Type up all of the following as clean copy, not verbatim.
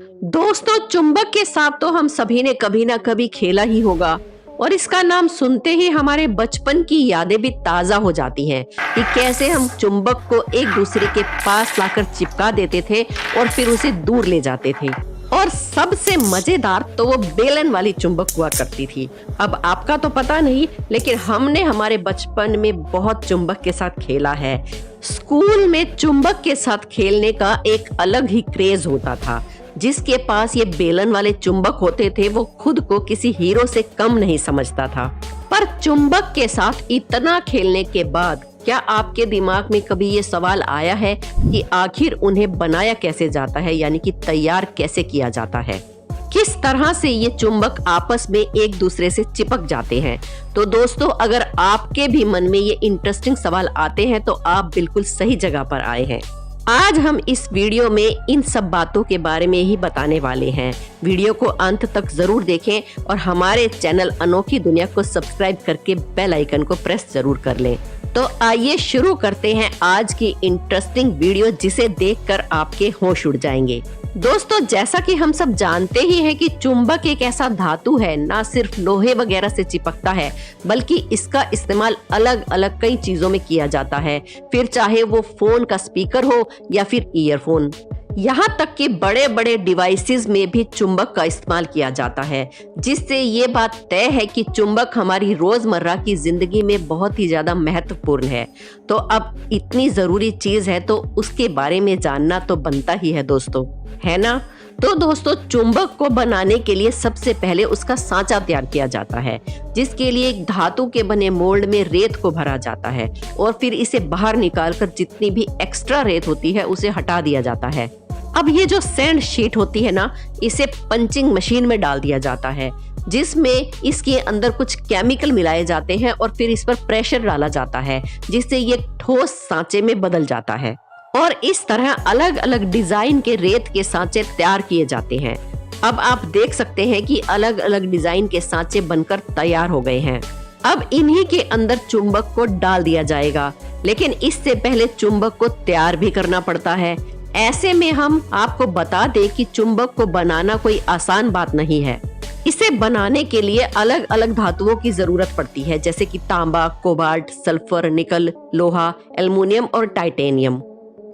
दोस्तों, चुंबक के साथ तो हम सभी ने कभी ना कभी खेला ही होगा और इसका नाम सुनते ही हमारे बचपन की यादें भी ताजा हो जाती हैं कि कैसे हम चुंबक को एक दूसरे के पास लाकर चिपका देते थे और फिर उसे दूर ले जाते थे। और सबसे मजेदार तो वो बेलन वाली चुंबक हुआ करती थी। अब आपका तो पता नहीं, लेकिन हमने हमारे बचपन में बहुत चुंबक के साथ खेला है। स्कूल में चुंबक के साथ खेलने का एक अलग ही क्रेज होता था। जिसके पास ये बेलन वाले चुंबक होते थे वो खुद को किसी हीरो से कम नहीं समझता था। पर चुंबक के साथ इतना खेलने के बाद क्या आपके दिमाग में कभी ये सवाल आया है कि आखिर उन्हें बनाया कैसे जाता है, यानी कि तैयार कैसे किया जाता है? किस तरह से ये चुंबक आपस में एक दूसरे से चिपक जाते हैं? तो दोस्तों, अगर आपके भी मन में ये इंटरेस्टिंग सवाल आते हैं तो आप बिल्कुल सही जगह पर आए हैं। आज हम इस वीडियो में इन सब बातों के बारे में ही बताने वाले हैं। वीडियो को अंत तक जरूर देखें और हमारे चैनल अनोखी दुनिया को सब्सक्राइब करके बेल आइकन को प्रेस जरूर कर लें। तो आइए शुरू करते हैं आज की इंटरेस्टिंग वीडियो, जिसे देखकर आपके होश उड़ जाएंगे। दोस्तों, जैसा कि हम सब जानते ही हैं कि चुंबक एक ऐसा धातु है, ना सिर्फ लोहे वगैरह से चिपकता है बल्कि इसका इस्तेमाल अलग अलग कई चीजों में किया जाता है। फिर चाहे वो फोन का स्पीकर हो या फिर ईयरफोन, यहाँ तक कि बड़े बड़े डिवाइसेस में भी चुंबक का इस्तेमाल किया जाता है। जिससे ये बात तय है कि चुंबक हमारी रोजमर्रा की जिंदगी में बहुत ही ज्यादा महत्वपूर्ण है। तो अब इतनी जरूरी चीज है तो उसके बारे में जानना तो बनता ही है दोस्तों, है ना? तो दोस्तों, चुंबक को बनाने के लिए सबसे पहले उसका सांचा तैयार किया जाता है, जिसके लिए एक धातु के बने मोल्ड में रेत को भरा जाता है और फिर इसे बाहर निकालकर जितनी भी एक्स्ट्रा रेत होती है उसे हटा दिया जाता है। अब ये जो सैंड शीट होती है ना, इसे पंचिंग मशीन में डाल दिया जाता है, जिसमें इसके अंदर कुछ केमिकल मिलाए जाते हैं और फिर इस पर प्रेशर डाला जाता है, जिससे ये ठोस सांचे में बदल जाता है। और इस तरह अलग अलग डिजाइन के रेत के सांचे तैयार किए जाते हैं। अब आप देख सकते हैं कि अलग अलग डिजाइन के सांचे बनकर तैयार हो गए हैं। अब इन्हीं के अंदर चुंबक को डाल दिया जाएगा, लेकिन इससे पहले चुंबक को तैयार भी करना पड़ता है। ऐसे में हम आपको बता दें कि चुंबक को बनाना कोई आसान बात नहीं है। इसे बनाने के लिए अलग अलग धातुओं की जरूरत पड़ती है, जैसे कि तांबा, कोबाल्ट, सल्फर, निकल, लोहा, एल्युमिनियम और टाइटेनियम।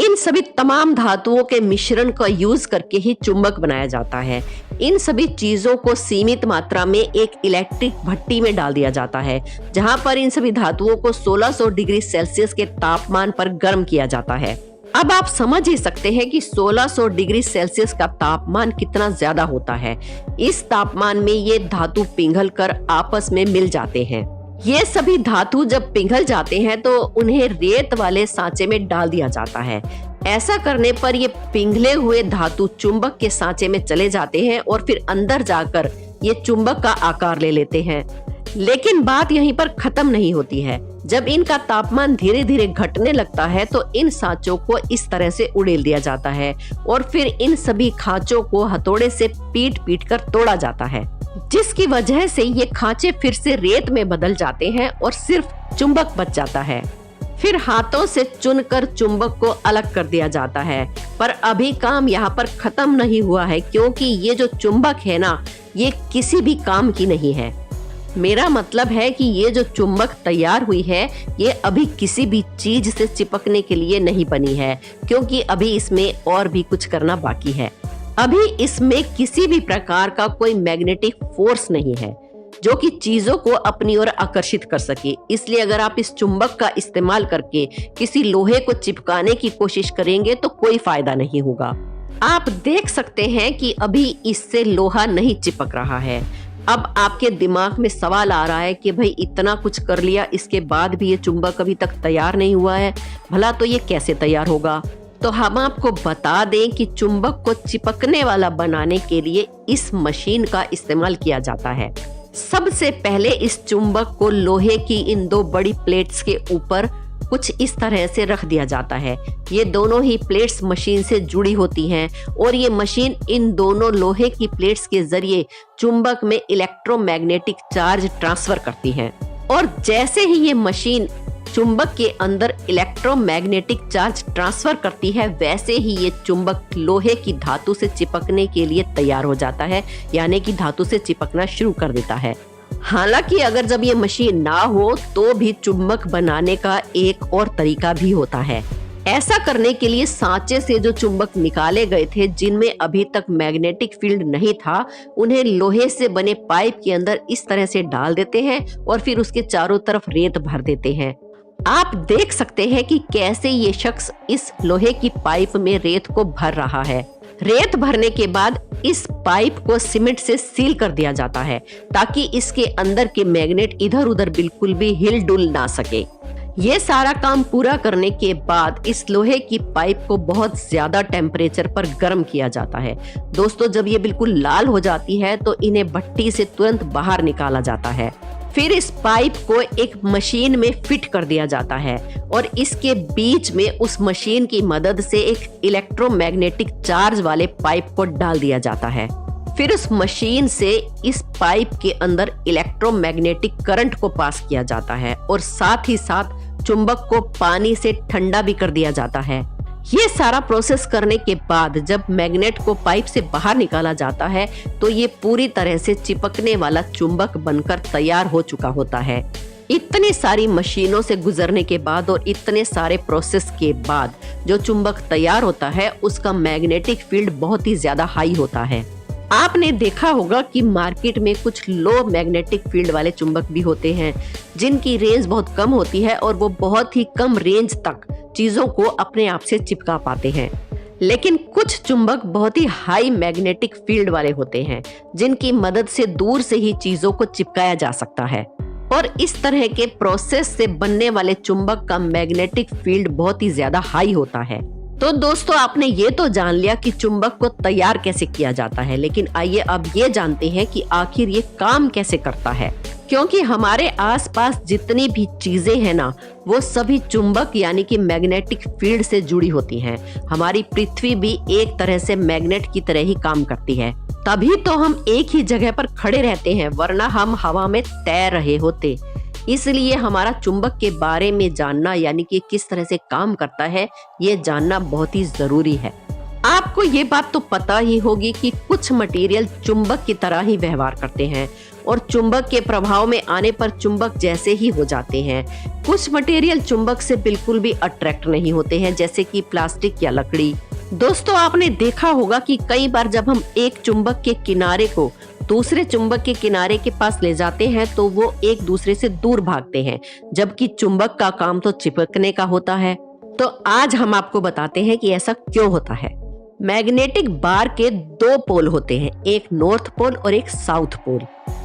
इन सभी तमाम धातुओं के मिश्रण का यूज करके ही चुंबक बनाया जाता है। इन सभी चीजों को सीमित मात्रा में एक इलेक्ट्रिक भट्टी में डाल दिया जाता है, जहां पर इन सभी धातुओं को 1600 डिग्री सेल्सियस के तापमान पर गर्म किया जाता है। अब आप समझ ही सकते हैं कि 1600 डिग्री सेल्सियस का तापमान कितना ज्यादा होता है। इस तापमान में ये धातु पिघल कर आपस में मिल जाते हैं। ये सभी धातु जब पिघल जाते हैं तो उन्हें रेत वाले सांचे में डाल दिया जाता है। ऐसा करने पर ये पिघले हुए धातु चुंबक के सांचे में चले जाते हैं और फिर अंदर जाकर ये चुंबक का आकार ले लेते हैं। लेकिन बात यहीं पर खत्म नहीं होती है। जब इनका तापमान धीरे धीरे घटने लगता है तो इन सांचों को इस तरह से उड़ेल दिया जाता है और फिर इन सभी खांचों को हथौड़े से पीट पीट कर तोड़ा जाता है, जिसकी वजह से ये खांचे फिर से रेत में बदल जाते हैं और सिर्फ चुंबक बच जाता है। फिर हाथों से चुनकर चुंबक को अलग कर दिया जाता है। पर अभी काम यहाँ पर खत्म नहीं हुआ है, क्योंकि ये जो चुंबक है ना, ये किसी भी काम की नहीं है। मेरा मतलब है कि ये जो चुंबक तैयार हुई है ये अभी किसी भी चीज से चिपकने के लिए नहीं बनी है, क्योंकि अभी इसमें और भी कुछ करना बाकी है। अभी इसमें किसी भी प्रकार का कोई मैग्नेटिक फोर्स नहीं है जो कि चीजों को अपनी ओर आकर्षित कर सके। इसलिए अगर आप इस चुंबक का इस्तेमाल करके किसी लोहे को चिपकाने की कोशिश करेंगे तो कोई फायदा नहीं होगा। आप देख सकते हैं कि अभी इससे लोहा नहीं चिपक रहा है। अब आपके दिमाग में सवाल आ रहा है कि भाई इतना कुछ कर लिया, इसके बाद भी ये चुंबक अभी तक तैयार नहीं हुआ है, भला तो ये कैसे तैयार होगा? तो हम आपको बता दें कि चुंबक को चिपकने वाला बनाने के लिए इस मशीन का इस्तेमाल किया जाता है। सबसे पहले इस चुंबक को लोहे की इन दो बड़ी प्लेट्स के ऊपर कुछ इस तरह से रख दिया जाता है। ये दोनों ही प्लेट्स मशीन से जुड़ी होती हैं और ये मशीन इन दोनों लोहे की प्लेट्स के जरिए चुंबक में इलेक्ट्रोमैग्नेटिक चार्ज ट्रांसफर करती है। और जैसे ही ये मशीन चुंबक के अंदर इलेक्ट्रोमैग्नेटिक चार्ज ट्रांसफर करती है, वैसे ही ये चुंबक लोहे की धातु से चिपकने के लिए तैयार हो जाता है, यानी कि धातु से चिपकना शुरू कर देता है। हालांकि अगर जब ये मशीन ना हो तो भी चुंबक बनाने का एक और तरीका भी होता है। ऐसा करने के लिए सांचे से जो चुंबक निकाले गए थे, जिनमें अभी तक मैग्नेटिक फील्ड नहीं था, उन्हें लोहे से बने पाइप के अंदर इस तरह से डाल देते हैं और फिर उसके चारों तरफ रेत भर देते हैं। आप देख सकते हैं कि कैसे ये शख्स इस लोहे की पाइप में रेत को भर रहा है। रेत भरने के बाद इस पाइप को सीमेंट से सील कर दिया जाता है ताकि इसके अंदर के मैग्नेट इधर उधर बिल्कुल भी हिल डुल ना सके। ये सारा काम पूरा करने के बाद इस लोहे की पाइप को बहुत ज्यादा टेम्परेचर पर गर्म किया जाता है। दोस्तों, जब ये बिल्कुल लाल हो जाती है तो इन्हें भट्टी से तुरंत बाहर निकाला जाता है। फिर इस पाइप को एक मशीन में फिट कर दिया जाता है और इसके बीच में उस मशीन की मदद से एक इलेक्ट्रोमैग्नेटिक चार्ज वाले पाइप को डाल दिया जाता है। फिर उस मशीन से इस पाइप के अंदर इलेक्ट्रोमैग्नेटिक करंट को पास किया जाता है और साथ ही साथ चुंबक को पानी से ठंडा भी कर दिया जाता है। ये सारा प्रोसेस करने के बाद जब मैग्नेट को पाइप से बाहर निकाला जाता है तो ये पूरी तरह से चिपकने वाला चुंबक बनकर तैयार हो चुका होता है। इतनी सारी मशीनों से गुजरने के बाद और इतने सारे प्रोसेस के बाद जो चुंबक तैयार होता है उसका मैग्नेटिक फील्ड बहुत ही ज्यादा हाई होता है। आपने देखा होगा कि मार्केट में कुछ लो मैग्नेटिक फील्ड वाले चुंबक भी होते हैं जिनकी रेंज बहुत कम होती है और वो बहुत ही कम रेंज तक चीजों को अपने आप से चिपका पाते हैं। लेकिन कुछ चुंबक बहुत ही हाई मैग्नेटिक फील्ड वाले होते हैं जिनकी मदद से दूर से ही चीजों को चिपकाया जा सकता है और इस तरह के प्रोसेस से बनने वाले चुंबक का मैग्नेटिक फील्ड बहुत ही ज्यादा हाई होता है। तो दोस्तों, आपने ये तो जान लिया कि चुंबक को तैयार कैसे किया जाता है, लेकिन आइए अब ये जानते हैं कि आखिर ये काम कैसे करता है। क्योंकि हमारे आसपास जितनी भी चीजें हैं ना, वो सभी चुंबक यानी कि मैग्नेटिक फील्ड से जुड़ी होती हैं। हमारी पृथ्वी भी एक तरह से मैग्नेट की तरह ही काम करती है, तभी तो हम एक ही जगह पर खड़े रहते हैं, वरना हम हवा में तैर रहे होते। इसलिए हमारा चुंबक के बारे में जानना यानी कि किस तरह से काम करता है, ये जानना बहुत ही जरूरी है। आपको ये बात तो पता ही होगी कि कुछ मटेरियल चुंबक की तरह ही व्यवहार करते हैं और चुंबक के प्रभाव में आने पर चुंबक जैसे ही हो जाते हैं। कुछ मटेरियल चुंबक से बिल्कुल भी अट्रैक्ट नहीं होते हैं, जैसे कि प्लास्टिक या लकड़ी। दोस्तों, आपने देखा होगा कि कई बार जब हम एक चुंबक के किनारे को दूसरे चुंबक के किनारे के पास ले जाते हैं तो वो एक दूसरे से दूर भागते हैं, जबकि चुंबक का काम तो चिपकने का होता है। तो आज हम आपको बताते हैं कि ऐसा क्यों होता है। मैग्नेटिक बार के दो पोल होते हैं, एक नॉर्थ पोल और एक साउथ पोल।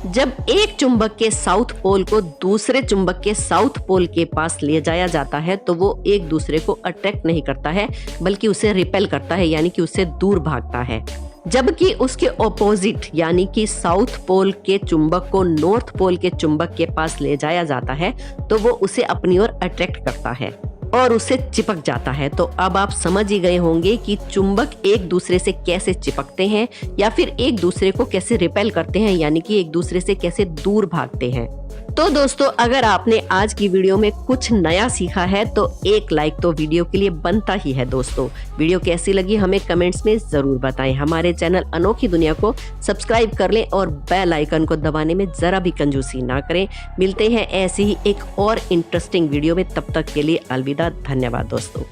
जब एक चुंबक के साउथ पोल को दूसरे चुंबक के साउथ पोल के पास ले जाया जाता है तो वो एक दूसरे को अट्रैक्ट नहीं करता है, बल्कि उसे रिपेल करता है, यानी कि उससे दूर भागता है। जबकि उसके ऑपोजिट यानी कि साउथ पोल के चुंबक को नॉर्थ पोल के चुंबक के पास ले जाया जाता है तो वो उसे अपनी ओर अट्रैक्ट करता है और उससे चिपक जाता है। तो अब आप समझ ही गए होंगे कि चुंबक एक दूसरे से कैसे चिपकते हैं या फिर एक दूसरे को कैसे रिपेल करते हैं, यानी कि एक दूसरे से कैसे दूर भागते हैं। तो दोस्तों, अगर आपने आज की वीडियो में कुछ नया सीखा है तो एक लाइक तो वीडियो के लिए बनता ही है। दोस्तों, वीडियो कैसी लगी हमें कमेंट्स में जरूर बताएं। हमारे चैनल अनोखी दुनिया को सब्सक्राइब कर लें और बेल आइकन को दबाने में जरा भी कंजूसी ना करें। मिलते हैं ऐसी ही एक और इंटरेस्टिंग वीडियो में, तब तक के लिए अलविदा। धन्यवाद दोस्तों।